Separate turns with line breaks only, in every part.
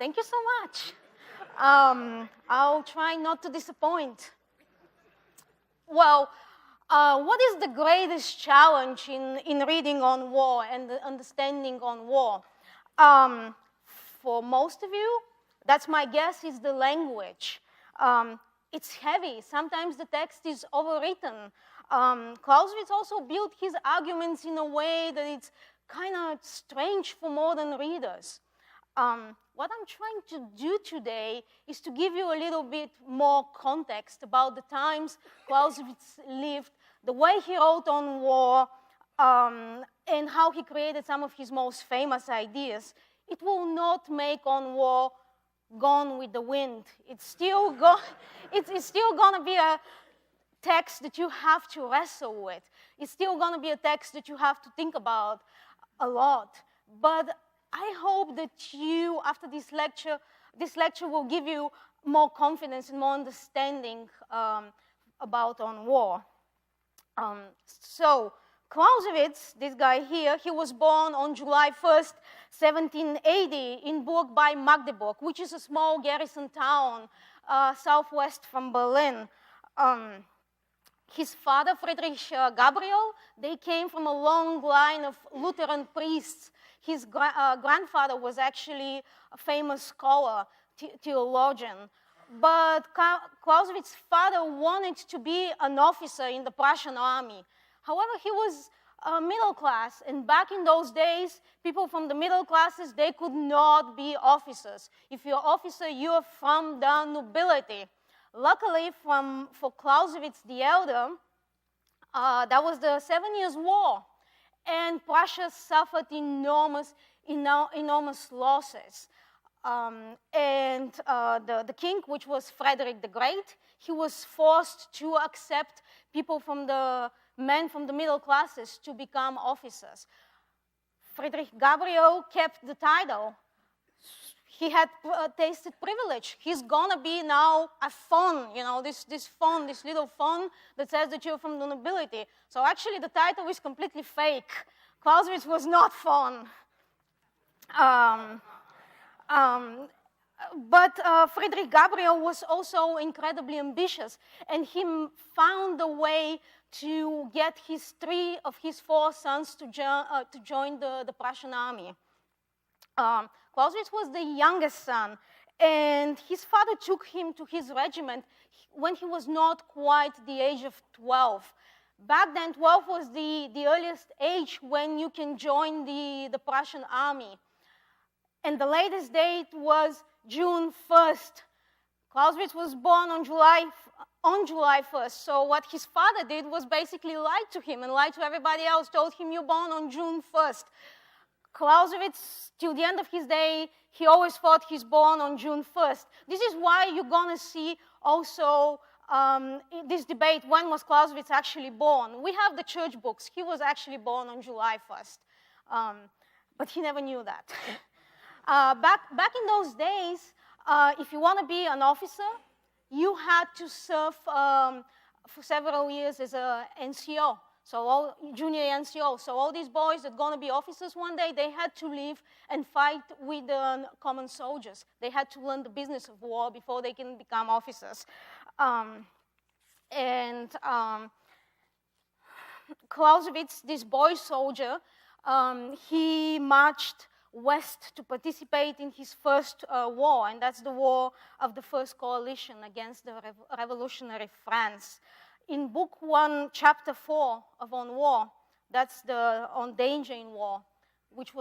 Thank you so much. I'll try not to disappoint. Well, what is the greatest challenge in reading on war and the understanding on war? For most of you, that's my guess, is the language. It's heavy. Sometimes the text is overwritten. Clausewitz also built his arguments in a way that it's kind of strange for modern readers. What I'm trying to do today is to give you a little bit more context about the times Clausewitz lived, the way he wrote on war, and how he created some of his most famous ideas. It will not make on war Gone with the Wind. It's still going to be a text that you have to wrestle with. It's still going to be a text that you have to think about a lot. But I hope that you, after this lecture will give you more confidence and more understanding about on war. So Clausewitz, this guy here, he was born on July 1st, 1780 in Burg bei Magdeburg, which is a small garrison town southwest from Berlin. His father, Friedrich Gabriel, they came from a long line of Lutheran priests. His grandfather was actually a famous scholar, theologian. But Clausewitz's father wanted to be an officer in the Prussian army. However, he was middle class, and back in those days, people from the middle classes, they could not be officers. If you're an officer, you're from the nobility. Luckily, for Clausewitz the Elder, that was the 7 Years' War, and Prussia suffered enormous losses. The king, which was Frederick the Great, he was forced to accept men from the middle classes to become officers. Friedrich Gabriel kept the title. He had tasted privilege. He's gonna be now a fon, this little fon that says that you're from the nobility. So actually the title is completely fake. Clausewitz was not fon. But Friedrich Gabriel was also incredibly ambitious, and he found a way to get three of his four sons to join the Prussian army. Clausewitz was the youngest son, and his father took him to his regiment when he was not quite the age of 12. Back then, 12 was the earliest age when you can join the Prussian army. And the latest date was June 1st. Clausewitz was born on July 1st. So what his father did was basically lied to him and lied to everybody else, told him you're born on June 1st. Clausewitz, till the end of his day, he always thought he's born on June 1st. This is why you're going to see also this debate, when was Clausewitz actually born? We have the church books. He was actually born on July 1st, but he never knew that. Back in those days, if you want to be an officer, you had to serve for several years as an NCO, so junior NCO. So all these boys that are going to be officers one day, they had to leave and fight with the common soldiers. They had to learn the business of war before they can become officers. Clausewitz, this boy soldier, he marched west to participate in his first war, and that's the war of the First Coalition against the revolutionary France. In Book 1, Chapter 4 of On War, that's on danger in war, which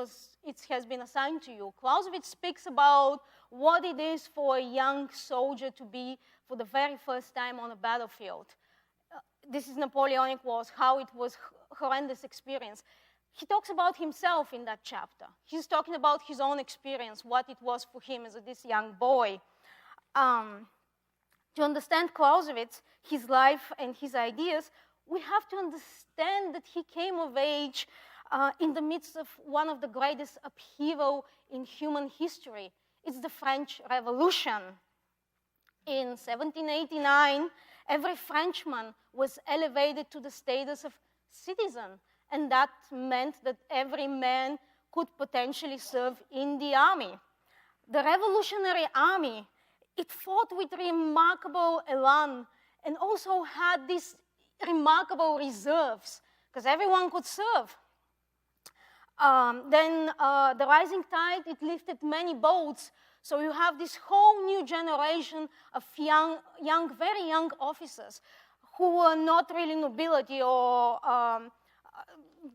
has been assigned to you. Clausewitz speaks about what it is for a young soldier to be for the very first time on a battlefield. This is Napoleonic Wars, how it was a horrendous experience. He talks about himself in that chapter. He's talking about his own experience, what it was for him as this young boy. To understand Clausewitz, his life and his ideas, we have to understand that he came of age in the midst of one of the greatest upheaval in human history. It's the French Revolution. In 1789, every Frenchman was elevated to the status of citizen, and that meant that every man could potentially serve in the army. the Revolutionary Army, it fought with remarkable elan and also had these remarkable reserves because everyone could serve. Then the rising tide, it lifted many boats. So you have this whole new generation of very young officers who were not really nobility or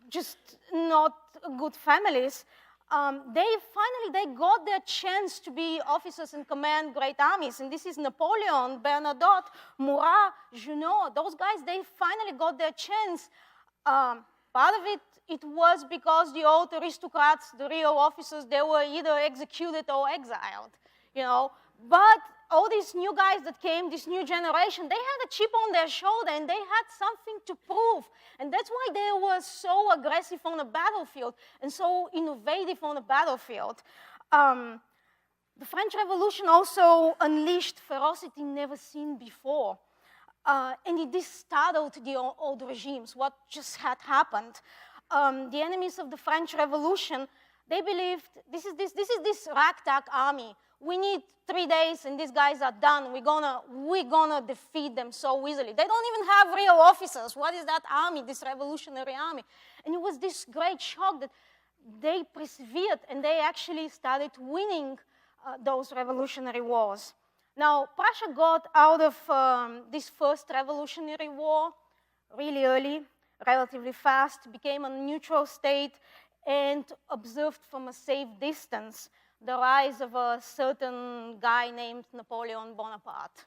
just not good families. They got their chance to be officers and command great armies. And this is Napoleon, Bernadotte, Murat, Junot. Those guys, they finally got their chance. Part of it was because the old aristocrats, the real officers, they were either executed or exiled, you know. But all these new guys that came, this new generation, they had a chip on their shoulder and they had something to prove. And that's why they were so aggressive on the battlefield and so innovative on the battlefield. The French Revolution also unleashed ferocity never seen before. And it startled the old regimes, what just had happened. The enemies of the French Revolution, they believed, this is this ragtag army. We need 3 days and these guys are done. We're gonna defeat them so easily. They don't even have real officers. What is that army, this revolutionary army? And it was this great shock that they persevered and they actually started winning those revolutionary wars. Now, Prussia got out of this first revolutionary war really early, relatively fast, became a neutral state, and observed from a safe distance the rise of a certain guy named Napoleon Bonaparte.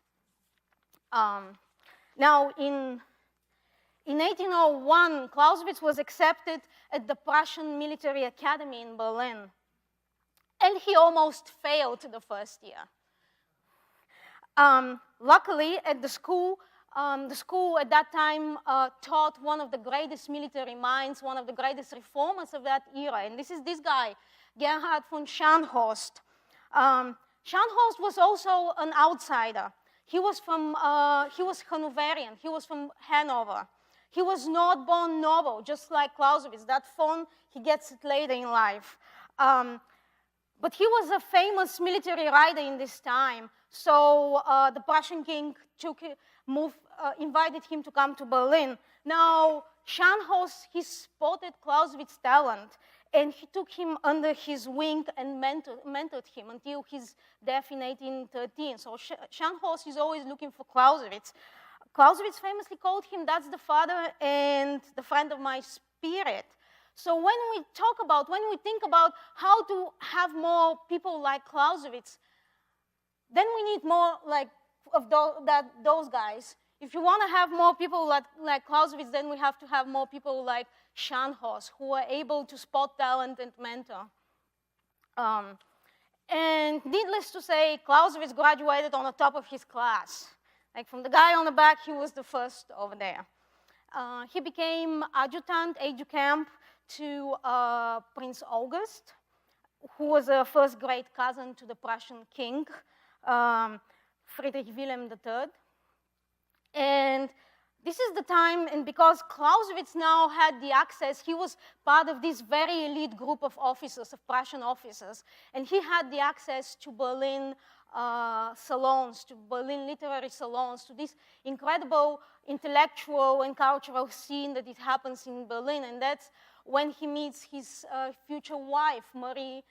Now, in 1801, Clausewitz was accepted at the Prussian Military Academy in Berlin, and he almost failed the first year. Luckily, at the school at that time taught one of the greatest military minds, one of the greatest reformers of that era, and this is this guy, Gerhard von Scharnhorst. Scharnhorst was also an outsider. He was Hanoverian. He was from Hanover. He was not born noble, just like Clausewitz. That fun, he gets it later in life. But he was a famous military rider in this time. So the Prussian king invited him to come to Berlin. Now, Scharnhorst, he spotted Clausewitz's talent, and he took him under his wing and mentored him until his death in 1813. So Scharnhorst is always looking for Clausewitz. Clausewitz famously called him, "That's the father and the friend of my spirit." So when we think about how to have more people like Clausewitz, then we need more like of those guys. If you want to have more people like Clausewitz, then we have to have more people like Scharnhorst, who are able to spot talent and mentor. And needless to say, Clausewitz graduated on the top of his class. Like from the guy on the back, he was the first over there. He became adjutant, aide-de-camp to Prince August, who was a first great cousin to the Prussian king, Friedrich Wilhelm III. And this is the time, and because Clausewitz now had the access, he was part of this very elite group of officers, of Prussian officers, and he had the access to Berlin salons, to Berlin literary salons, to this incredible intellectual and cultural scene that it happens in Berlin, and that's when he meets his future wife, Marie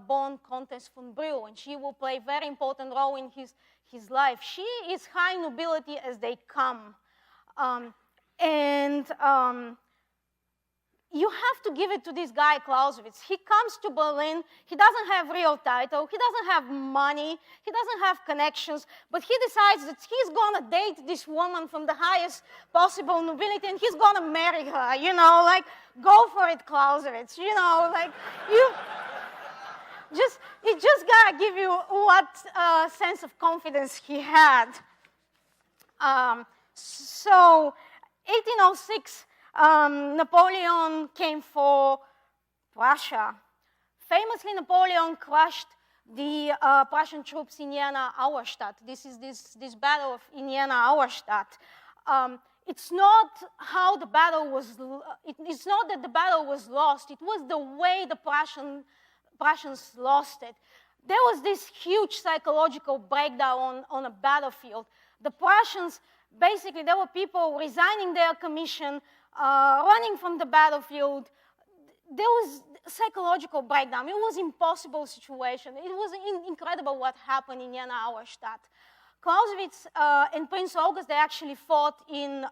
born Countess von Brühl, and she will play a very important role in his life. She is high nobility as they come. You have to give it to this guy, Clausewitz. He comes to Berlin. He doesn't have real title. He doesn't have money. He doesn't have connections. But he decides that he's going to date this woman from the highest possible nobility, and he's going to marry her. You know, like, go for it, Clausewitz. You know, like, it just got to give you what sense of confidence he had. So, 1806, Napoleon came for Prussia. Famously, Napoleon crushed the Prussian troops in Jena-Auerstadt. This is this battle of Jena-Auerstadt. It's not how the battle was. It's not that the battle was lost. It was the way the Prussians lost it. there was this huge psychological breakdown on a battlefield. The Prussians, basically, there were people resigning their commission, running from the battlefield. There was a psychological breakdown. It was an impossible situation. It was incredible what happened in Jena Auerstadt. Clausewitz and Prince August, they actually fought in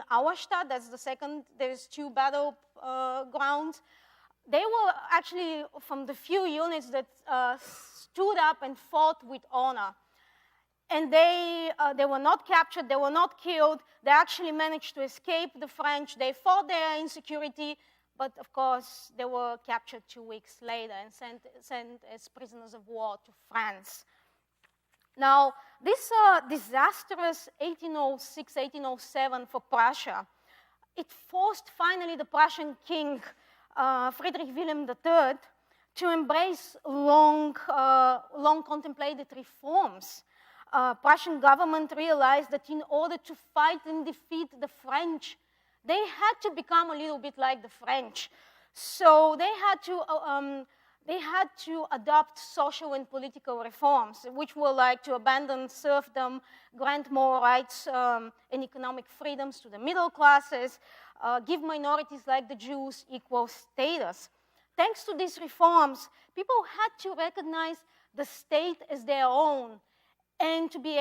Auerstadt. That's the second. There's two battle grounds. They were actually from the few units that stood up and fought with honor. And they were not captured, they were not killed. They actually managed to escape the French. They fought their insecurity, but of course, they were captured 2 weeks later and sent as prisoners of war to France. Now, this disastrous 1806, 1807 for Prussia, it forced finally the Prussian king, Friedrich Wilhelm III, to embrace long contemplated reforms. Prussian government realized that in order to fight and defeat the French, they had to become a little bit like the French. So they had to adopt social and political reforms, which were like to abandon serfdom, grant more rights and economic freedoms to the middle classes, give minorities like the Jews equal status. Thanks to these reforms, people had to recognize the state as their own and to be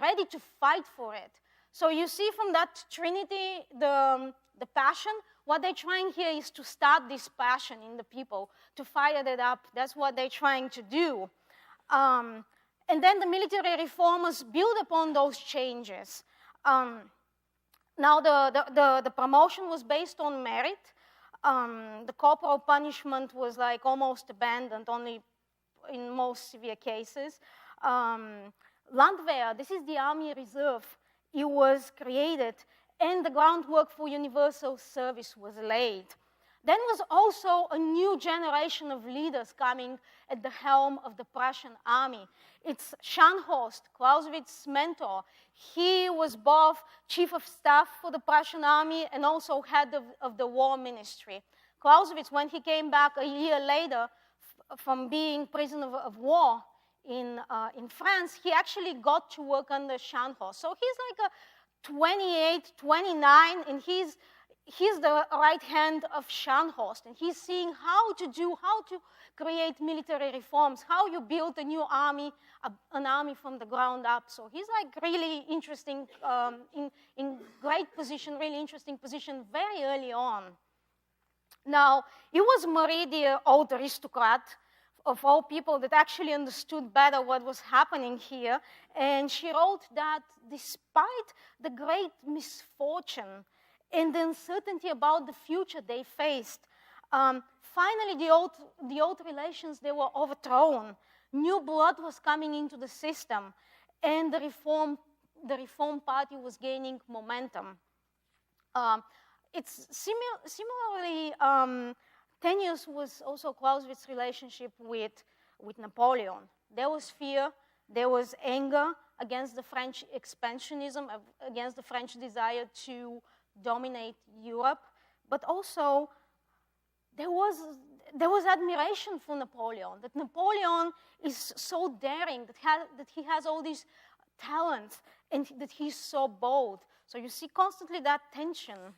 ready to fight for it. So you see from that trinity, the passion. What they're trying here is to start this passion in the people, to fire that up. That's what they're trying to do. And then the military reformers build upon those changes. Now the promotion was based on merit. The corporal punishment was like almost abandoned, only in most severe cases. Landwehr, this is the army reserve. It was created, and the groundwork for universal service was laid. Then was also a new generation of leaders coming at the helm of the Prussian army. It's Scharnhorst, Clausewitz's mentor. He was both chief of staff for the Prussian army and also head of the war ministry. Clausewitz, when he came back a year later from being prisoner of war in France, he actually got to work under Scharnhorst. So he's like a 28, 29, and he's the right hand of Scharnhorst, and he's seeing how to create military reforms, how you build a new army, an army from the ground up. So he's like really interesting, in great position, really interesting position very early on. Now, it was Marie, the old aristocrat, of all people, that actually understood better what was happening here, and she wrote that despite the great misfortune and the uncertainty about the future they faced, finally the old relations, they were overthrown. New blood was coming into the system, and the Reform Party was gaining momentum. It's similarly tenuous was also Clausewitz's relationship with Napoleon. There was fear, there was anger against the French expansionism, against the French desire to dominate Europe, but also there was admiration for Napoleon, that Napoleon is so daring, that he has all these talents, and that he's so bold. So you see constantly that tension.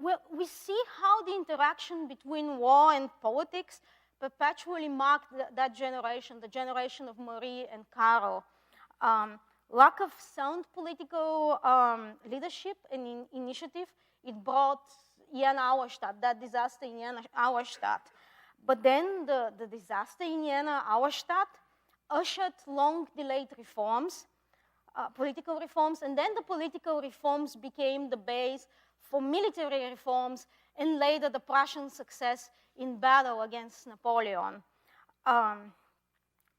We see how the interaction between war and politics perpetually marked that generation, the generation of Marie and Karl. Lack of sound political leadership and initiative, it brought Jena Auerstadt, that disaster in Jena Auerstadt. But then the disaster in Jena Auerstadt ushered long-delayed reforms, political reforms, and then the political reforms became the base for military reforms, and later the Prussian success in battle against Napoleon.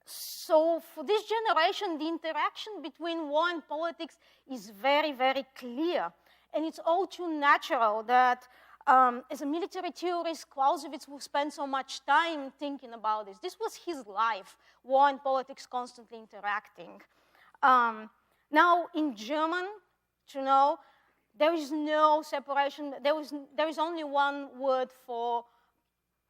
So for this generation, the interaction between war and politics is very, very clear. And it's all too natural that as a military theorist, Clausewitz will spend so much time thinking about this. This was his life, war and politics constantly interacting. Now, in German, to know, there is no separation. There is only one word for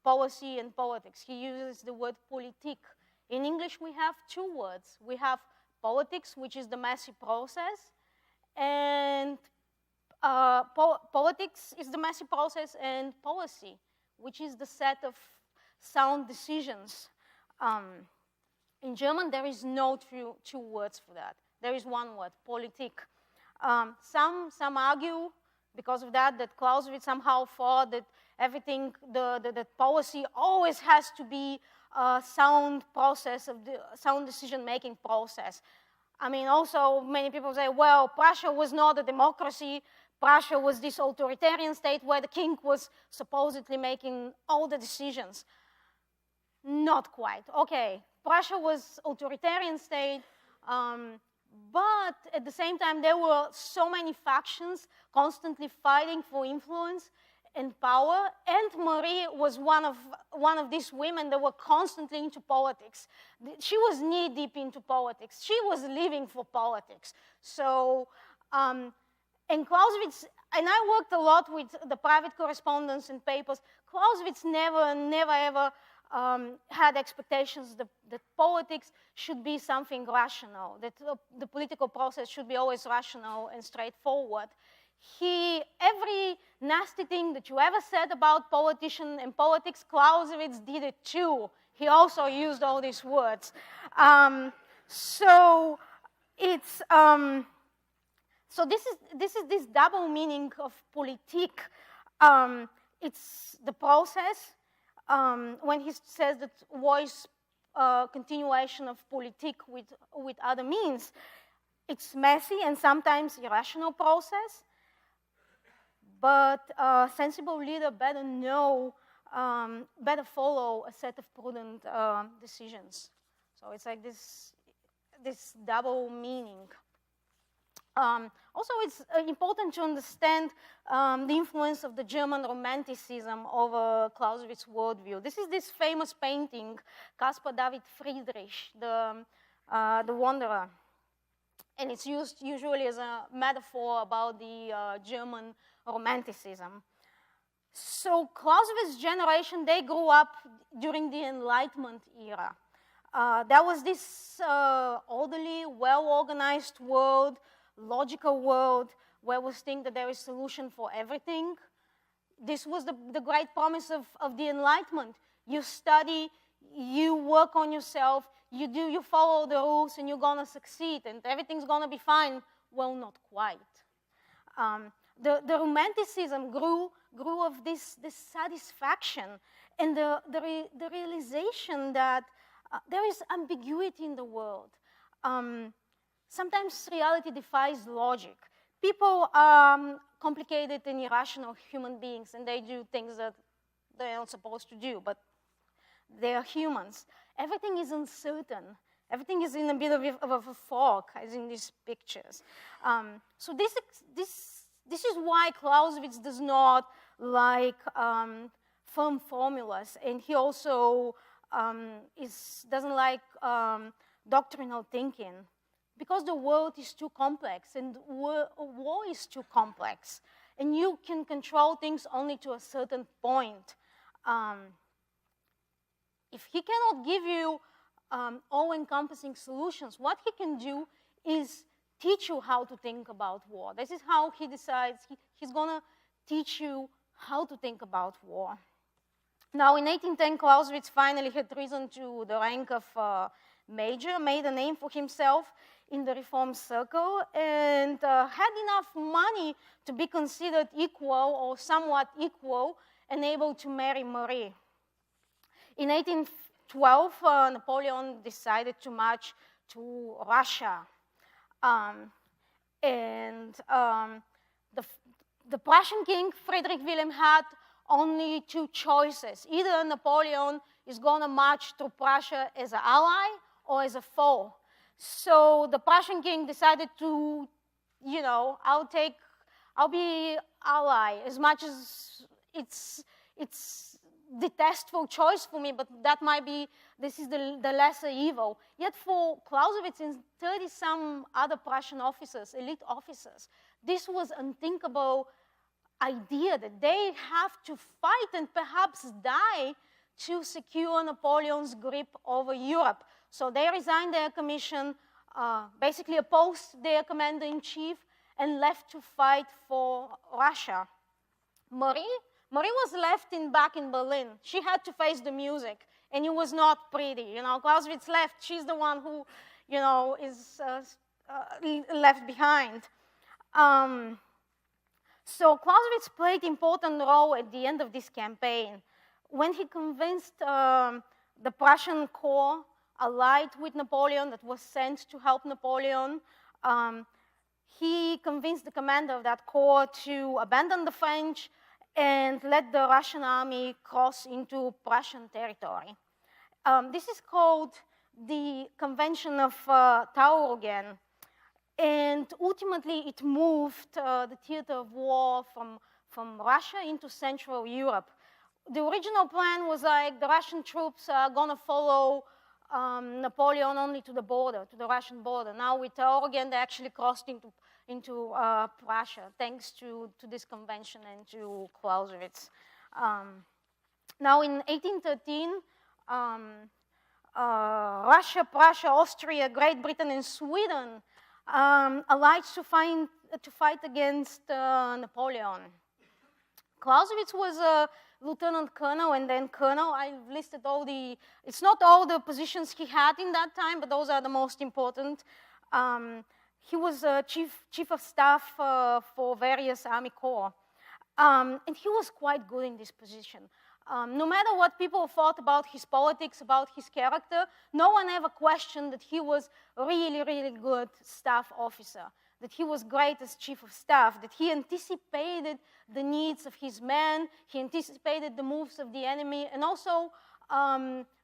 policy and politics. He uses the word politique. In English, we have two words. We have politics, which is the messy process, and politics is the messy process, and policy, which is the set of sound decisions. In German, there is no two words for that. There is one word, Politik. Some argue, because of that Clausewitz somehow thought that everything, the policy always has to be a sound process, of the sound decision-making process. I mean, also many people say, well, Prussia was not a democracy. Prussia was this authoritarian state where the king was supposedly making all the decisions. Not quite. Okay, Prussia was authoritarian state, but at the same time, there were so many factions constantly fighting for influence and power, and Marie was one of these women that were constantly into politics. She was knee-deep into politics. She was living for politics. So, and Clausewitz, and I worked a lot with the private correspondence and papers. Clausewitz never ever had expectations that politics should be something rational, that the political process should be always rational and straightforward. Every nasty thing that you ever said about politicians and politics, Clausewitz did it too. He also used all these words. So it's so this is this double meaning of politique. It's the process. When he says that voice continuation of politique with other means, it's messy and sometimes irrational process. But a sensible leader better know, better follow a set of prudent decisions. So it's like this double meaning. Also, it's important to understand the influence of the German Romanticism over Clausewitz's worldview. This is this famous painting, Caspar David Friedrich, the Wanderer. And it's used usually as a metaphor about the German Romanticism. So Clausewitz's generation, they grew up during the Enlightenment era. There was this orderly, well-organized world, logical world, where we think that there is a solution for everything. This was the great promise of the Enlightenment. You study, you work on yourself, you follow the rules, and you're gonna succeed, and everything's gonna be fine. Well, not quite. The Romanticism grew of this satisfaction and the realization that there is ambiguity in the world. Sometimes reality defies logic. People are complicated and irrational human beings, and they do things that they're not supposed to do, but they are humans. Everything is uncertain. Everything is in a bit of a fog, as in these pictures. So this is why Clausewitz does not like firm formulas, and he also doesn't like doctrinal thinking, because the world is too complex, and war is too complex, and you can control things only to a certain point. If he cannot give you all-encompassing solutions, what he can do is teach you how to think about war. This is how he decides he's going to teach you how to think about war. Now, in 1810, Clausewitz finally had risen to the rank of major, made a name for himself in the reform circle, and had enough money to be considered equal or somewhat equal and able to marry Marie. In 1812, Napoleon decided to march to Russia. The Prussian king, Friedrich Wilhelm, had only two choices. Either Napoleon is going to march to Prussia as an ally or as a foe. So the Prussian king decided to, I'll be ally, as much as it's detestful choice for me, but this is the lesser evil. Yet for Clausewitz and 30-some other Prussian officers, elite officers, This was unthinkable idea that they have to fight and perhaps die to secure Napoleon's grip over Europe. So they resigned their commission, basically opposed their commander-in-chief, and left to fight for Russia. Marie was left back in Berlin. She had to face the music, and it was not pretty. You know, Clausewitz left. She's the one who, you know, is left behind. So Clausewitz played an important role at the end of this campaign. When he convinced the Prussian corps allied with Napoleon that was sent to help Napoleon, he convinced the commander of that corps to abandon the French and let the Russian army cross into Prussian territory. This is called the Convention of Taurogen. And ultimately, it moved the theater of war from Russia into Central Europe. The original plan was like the Russian troops are going to follow Napoleon only to the border, to the Russian border. Now with Taurogen, they actually crossed into Prussia, thanks to this convention and to Clausewitz. Now in 1813, Russia, Prussia, Austria, Great Britain, and Sweden allied to fight against Napoleon. Clausewitz was a lieutenant colonel and then colonel. I've listed it's not all the positions he had in that time, but those are the most important. He was chief of staff for various army corps. And he was quite good in this position. No matter what people thought about his politics, about his character, no one ever questioned that he was a really, really good staff officer, that he was great as chief of staff, that he anticipated the needs of his men, he anticipated the moves of the enemy, and also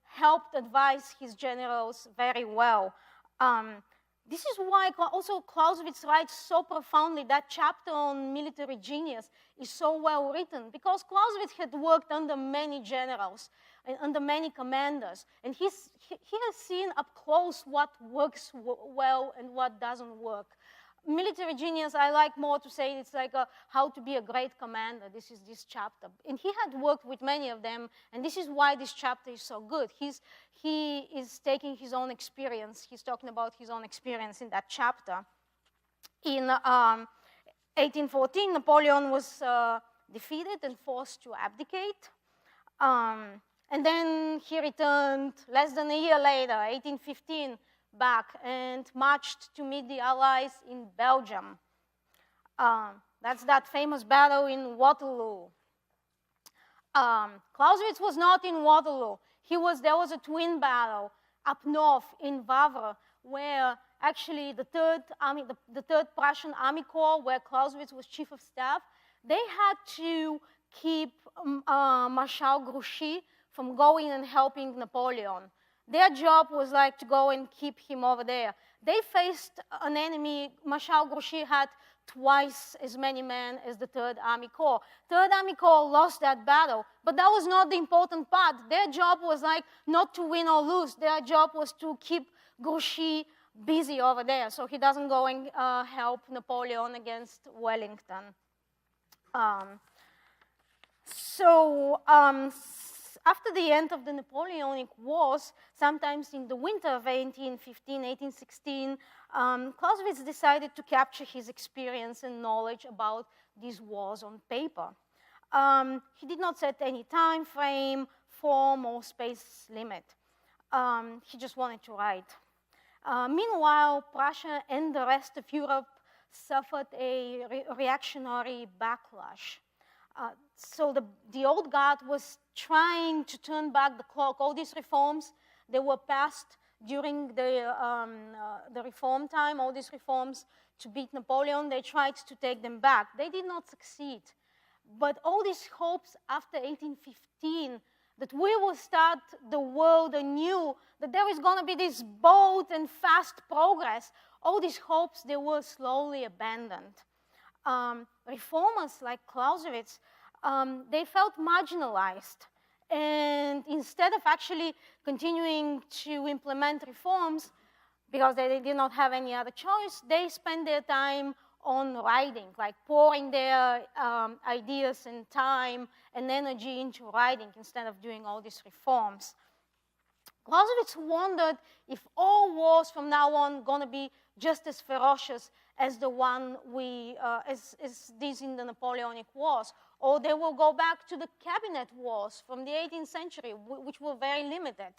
helped advise his generals very well. This is why also Clausewitz writes so profoundly. That chapter on military genius is so well written, because Clausewitz had worked under many generals and under many commanders, and he has seen up close what works well and what doesn't work. Military genius, I like more to say it's like how to be a great commander. This is this chapter. And he had worked with many of them, and this is why this chapter is so good. He is taking his own experience. He's talking about his own experience in that chapter. In 1814, Napoleon was defeated and forced to abdicate. And then he returned less than a year later, 1815, back and marched to meet the Allies in Belgium. That's that famous battle in Waterloo. Clausewitz was not in Waterloo. There was a twin battle up north in Wavre, where actually the third Prussian Army Corps, where Clausewitz was chief of staff, they had to keep Marshal Grouchy from going and helping Napoleon. Their job was like to go and keep him over there. They faced an enemy. Marshal Grouchy had twice as many men as the Third Army Corps. Third Army Corps lost that battle, but that was not the important part. Their job was like not to win or lose. Their job was to keep Grouchy busy over there so he doesn't go and help Napoleon against Wellington. After the end of the Napoleonic Wars, sometimes in the winter of 1815, 1816, Clausewitz decided to capture his experience and knowledge about these wars on paper. He did not set any time frame, form, or space limit. He just wanted to write. Meanwhile, Prussia and the rest of Europe suffered a reactionary backlash. So the old guard was trying to turn back the clock. All these reforms, they were passed during the reform time, all these reforms to beat Napoleon, they tried to take them back. They did not succeed. But all these hopes after 1815, that we will start the world anew, that there is going to be this bold and fast progress, all these hopes, they were slowly abandoned. Reformers like Clausewitz, they felt marginalized. And instead of actually continuing to implement reforms, because they did not have any other choice, they spent their time on writing, like pouring their ideas and time and energy into writing instead of doing all these reforms. Clausewitz wondered if all wars from now on going to be just as ferocious as the one as these in the Napoleonic Wars, or they will go back to the cabinet wars from the 18th century, which were very limited.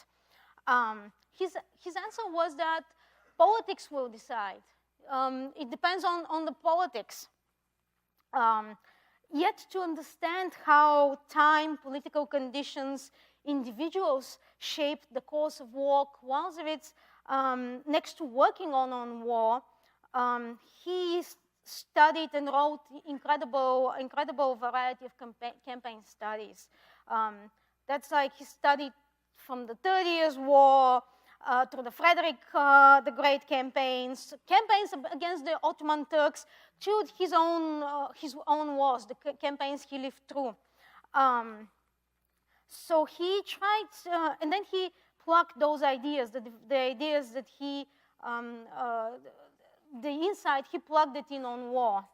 His answer was that politics will decide. It depends on the politics. Yet to understand how time, political conditions, individuals shaped the course of war, Clausewitz, next to working on war, he studied and wrote incredible variety of campaign studies. That's like he studied from the 30 Years' War through the Frederick the Great campaigns against the Ottoman Turks, to his own wars, the campaigns he lived through. So he tried, and then he plucked those ideas, the ideas that he, the insight, he plugged it in on war.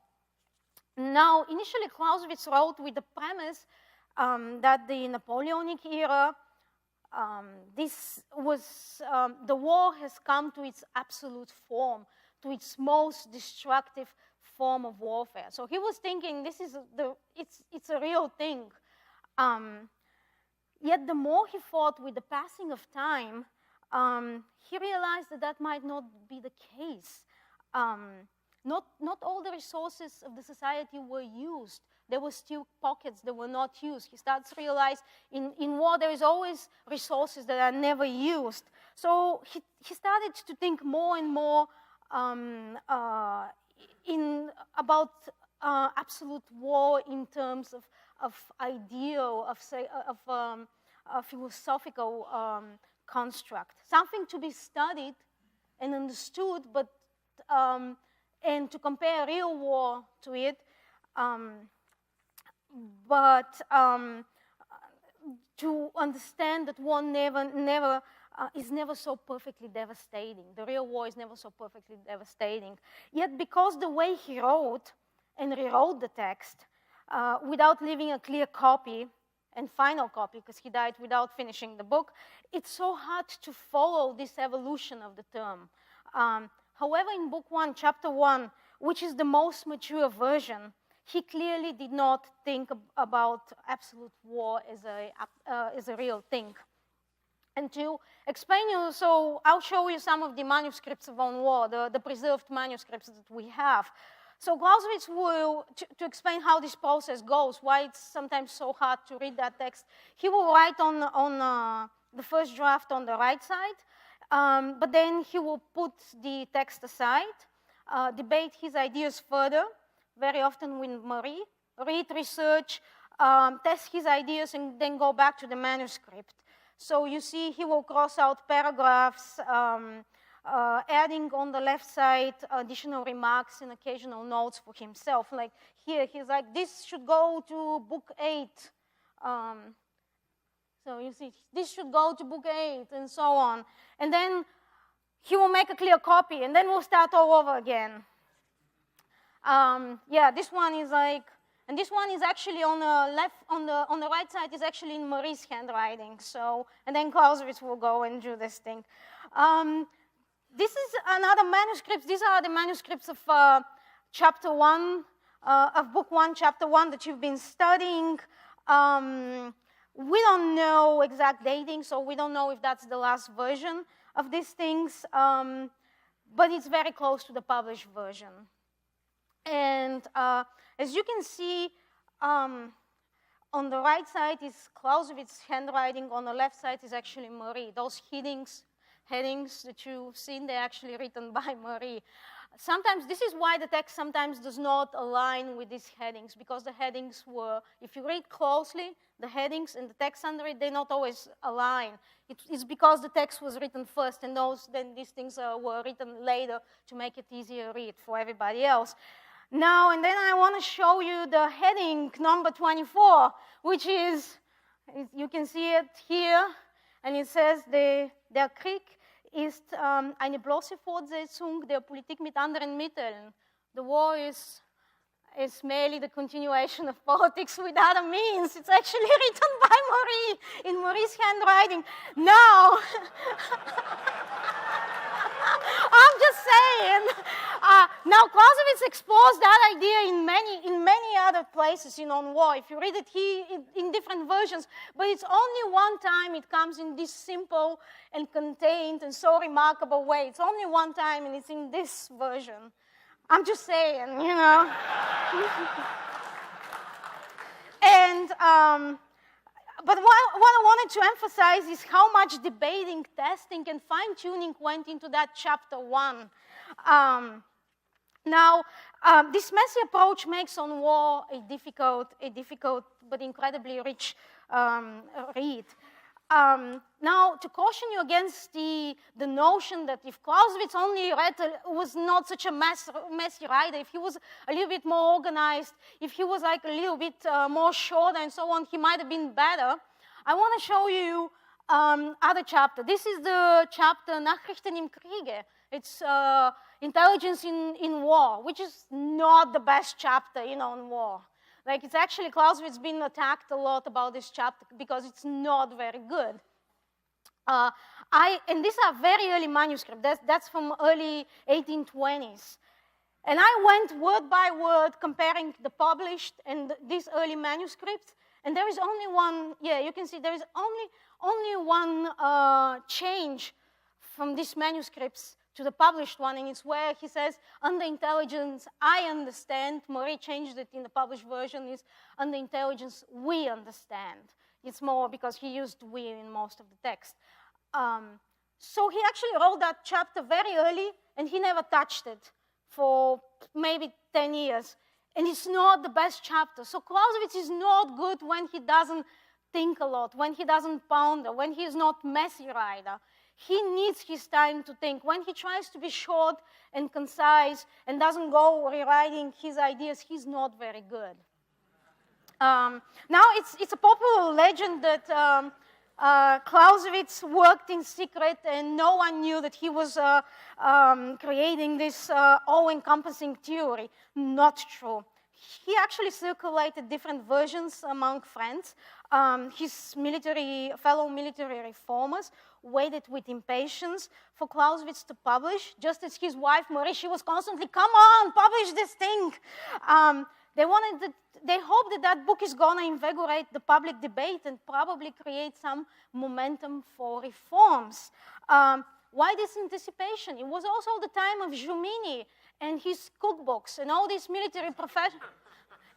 Now, initially Clausewitz wrote with the premise that the Napoleonic era, the war has come to its absolute form, to its most destructive form of warfare. So he was thinking it's a real thing. Yet the more he fought with the passing of time, he realized that might not be the case. Not all the resources of the society were used. There were still pockets that were not used. He starts to realize in war there is always resources that are never used. So he started to think more and more about absolute war in terms of ideal, of a philosophical construct, something to be studied and understood, but and to compare real war to it, but to understand that war is never so perfectly devastating. The real war is never so perfectly devastating. Yet because the way he wrote and rewrote the text without leaving a clear copy and final copy, because he died without finishing the book, it's so hard to follow this evolution of the term. However, in book 1, chapter 1, which is the most mature version, he clearly did not think about absolute war as a real thing. And to explain you, so I'll show you some of the manuscripts of On War, the preserved manuscripts that we have. So Clausewitz will, to explain how this process goes, why it's sometimes so hard to read that text, he will write on the first draft on the right side, but then he will put the text aside, debate his ideas further, very often with Marie, read, research, test his ideas, and then go back to the manuscript. So you see he will cross out paragraphs, adding on the left side additional remarks and occasional notes for himself. Like here, he's like, this should go to book 8. So you see, this should go to book 8, and so on. And then he will make a clear copy, and then we'll start all over again. Yeah, this one is like, and this one is actually on the left, on the right side is actually in Marie's handwriting. So, and then Clausewitz will go and do this thing. This is another manuscript. These are the manuscripts of chapter 1, of book 1, chapter 1 that you've been studying. We don't know exact dating, so we don't know if that's the last version of these things, but it's very close to the published version. And as you can see, on the right side is Clausewitz's handwriting, on the left side is actually Marie. Those headings that you've seen, they're actually written by Marie. Sometimes, this is why the text sometimes does not align with these headings, because the headings were, if you read closely, the headings and the text under it, they not always align. It's because the text was written first, and then these things were written later to make it easier to read for everybody else. Now, and then I want to show you the heading number 24, which is, you can see it here, and it says, der Krieg ist eine bloße Fortsetzung der Politik mit anderen Mitteln. the war is merely the continuation of politics with other means. It's actually written by Marie, in Marie's handwriting. Now, I'm just saying. Now, Clausewitz explores that idea in many other places on war. If you read it in different versions, but it's only one time it comes in this simple and contained and so remarkable way. It's only one time, and it's in this version. I'm just saying, And, but what I wanted to emphasize is how much debating, testing, and fine-tuning went into that chapter 1. Now, this messy approach makes On War a difficult but incredibly rich read. Now, to caution you against the notion that if Clausewitz only was not such a messy writer, if he was a little bit more organized, if he was like a little bit more shorter and so on, he might have been better. I want to show you other chapter. This is the chapter Nachrichten im Kriege. It's intelligence in war, which is not the best chapter on war. Like, it's actually, Clausewitz been attacked a lot about this chapter because it's not very good. And these are very early manuscripts. That's from early 1820s. And I went word by word comparing the published and these early manuscripts. And there is only one, you can see there is only one change from these manuscripts to the published one, and it's where he says, under intelligence, I understand. Marie changed it in the published version, is under intelligence, we understand. It's more because he used we in most of the text. So he actually wrote that chapter very early, and he never touched it for maybe 10 years. And it's not the best chapter. So Clausewitz is not good when he doesn't think a lot, when he doesn't ponder, when he is not messy writer. He needs his time to think. When he tries to be short and concise and doesn't go rewriting his ideas, he's not very good. Now, it's a popular legend that Clausewitz worked in secret and no one knew that he was creating this all-encompassing theory. Not true. He actually circulated different versions among friends. His fellow military reformers waited with impatience for Clausewitz to publish, just as his wife, Marie, she was constantly, come on, publish this thing. They hoped that book is going to invigorate the public debate and probably create some momentum for reforms. Why this anticipation? It was also the time of Jumini and his cookbooks and all these military professionals.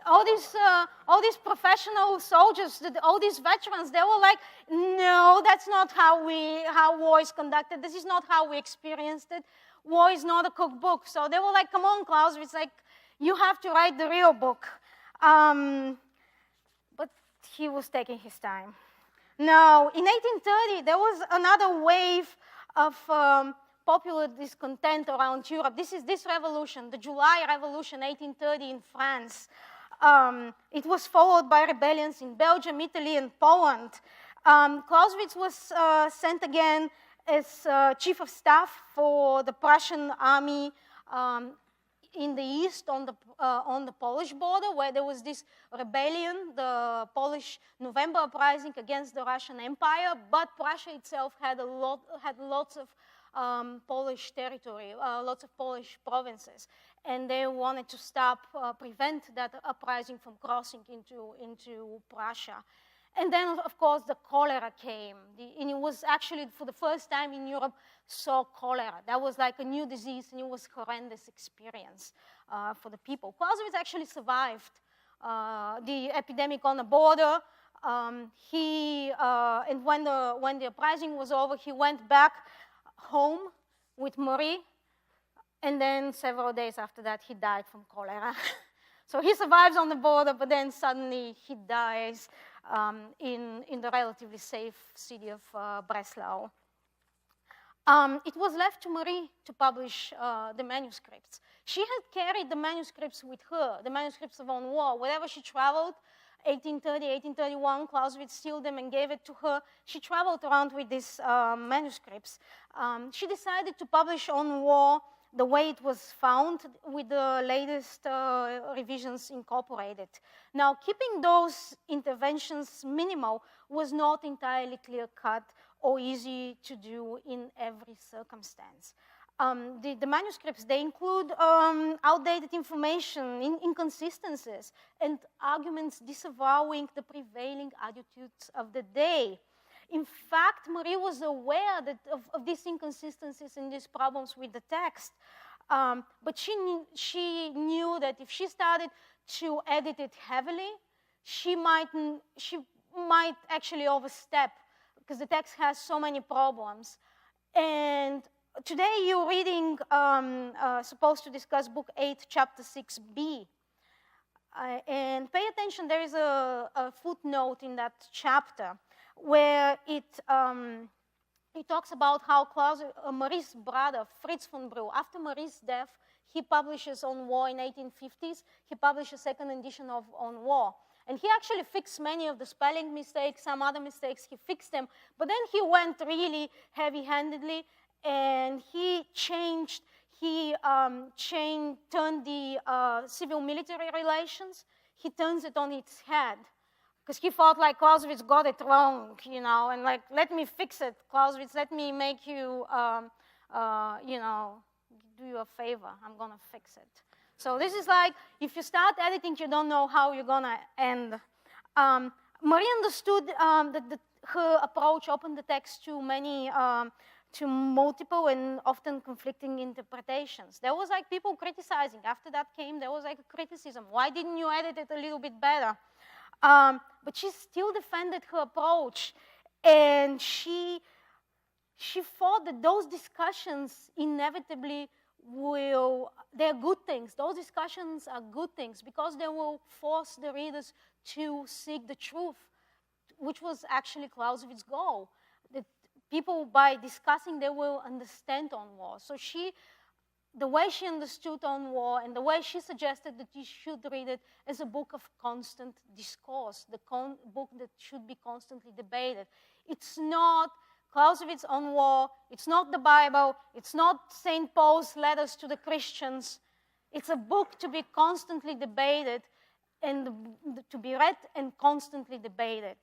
All these professional soldiers, all these veterans, they were like, no, that's not how war is conducted. This is not how we experienced it. War is not a cookbook. So they were like, come on, Clausewitz, like, you have to write the real book. But he was taking his time. Now, in 1830, there was another wave of popular discontent around Europe. This is this revolution, the July Revolution, 1830 in France. It was followed by rebellions in Belgium, Italy, and Poland. Clausewitz was sent again as chief of staff for the Prussian army in the east on the Polish border, where there was this rebellion, the Polish November uprising against the Russian Empire. But Prussia itself had lots of Polish territory, lots of Polish provinces, and they wanted to prevent that uprising from crossing into Prussia. And then, of course, the cholera came. And it was actually, for the first time in Europe, saw cholera. That was like a new disease, and it was a horrendous experience for the people. Clausewitz actually survived the epidemic on the border. And when the uprising was over, he went back home with Marie. And then several days after that, he died from cholera. So he survives on the border, but then suddenly he dies in the relatively safe city of Breslau. It was left to Marie to publish the manuscripts. She had carried the manuscripts with her, the manuscripts of On War. Wherever she traveled, 1830, 1831, Clausewitz sealed them and gave it to her. She traveled around with these manuscripts. She decided to publish On War the way it was found with the latest revisions incorporated. Now, keeping those interventions minimal was not entirely clear-cut or easy to do in every circumstance. The manuscripts, they include outdated information, inconsistencies, and arguments disavowing the prevailing attitudes of the day. In fact, Marie was aware of these inconsistencies and these problems with the text, but she knew that if she started to edit it heavily, she might actually overstep, because the text has so many problems. And today you're reading, supposed to discuss Book 8, Chapter 6b. And pay attention, there is a footnote in that chapter where it talks about how Marie's brother, Fritz von Brühl, after Marie's death, he publishes On War in 1850s. He published a second edition of On War. And he actually fixed many of the spelling mistakes, some other mistakes, he fixed them. But then he went really heavy-handedly, and he turned the civil-military relations, he turns it on its head. Because he felt like Clausewitz got it wrong, you know, and like, let me fix it, Clausewitz, let me make you, you know, do you a favor, I'm gonna fix it. So this is like, if you start editing, you don't know how you're gonna end. Marie understood that her approach opened the text to many, to multiple and often conflicting interpretations. There was like people criticizing. After that came, there was like a criticism. Why didn't you edit it a little bit better? But she still defended her approach, and she thought that those discussions inevitably they're good things. Those discussions are good things because they will force the readers to seek the truth, which was actually Clausewitz's goal. That people, by discussing, they will understand On War. So the way she understood On War and the way she suggested that you should read it as a book of constant discourse, the book that should be constantly debated. It's not Clausewitz On War, it's not the Bible, it's not St. Paul's letters to the Christians. It's a book to be constantly debated and to be read and constantly debated.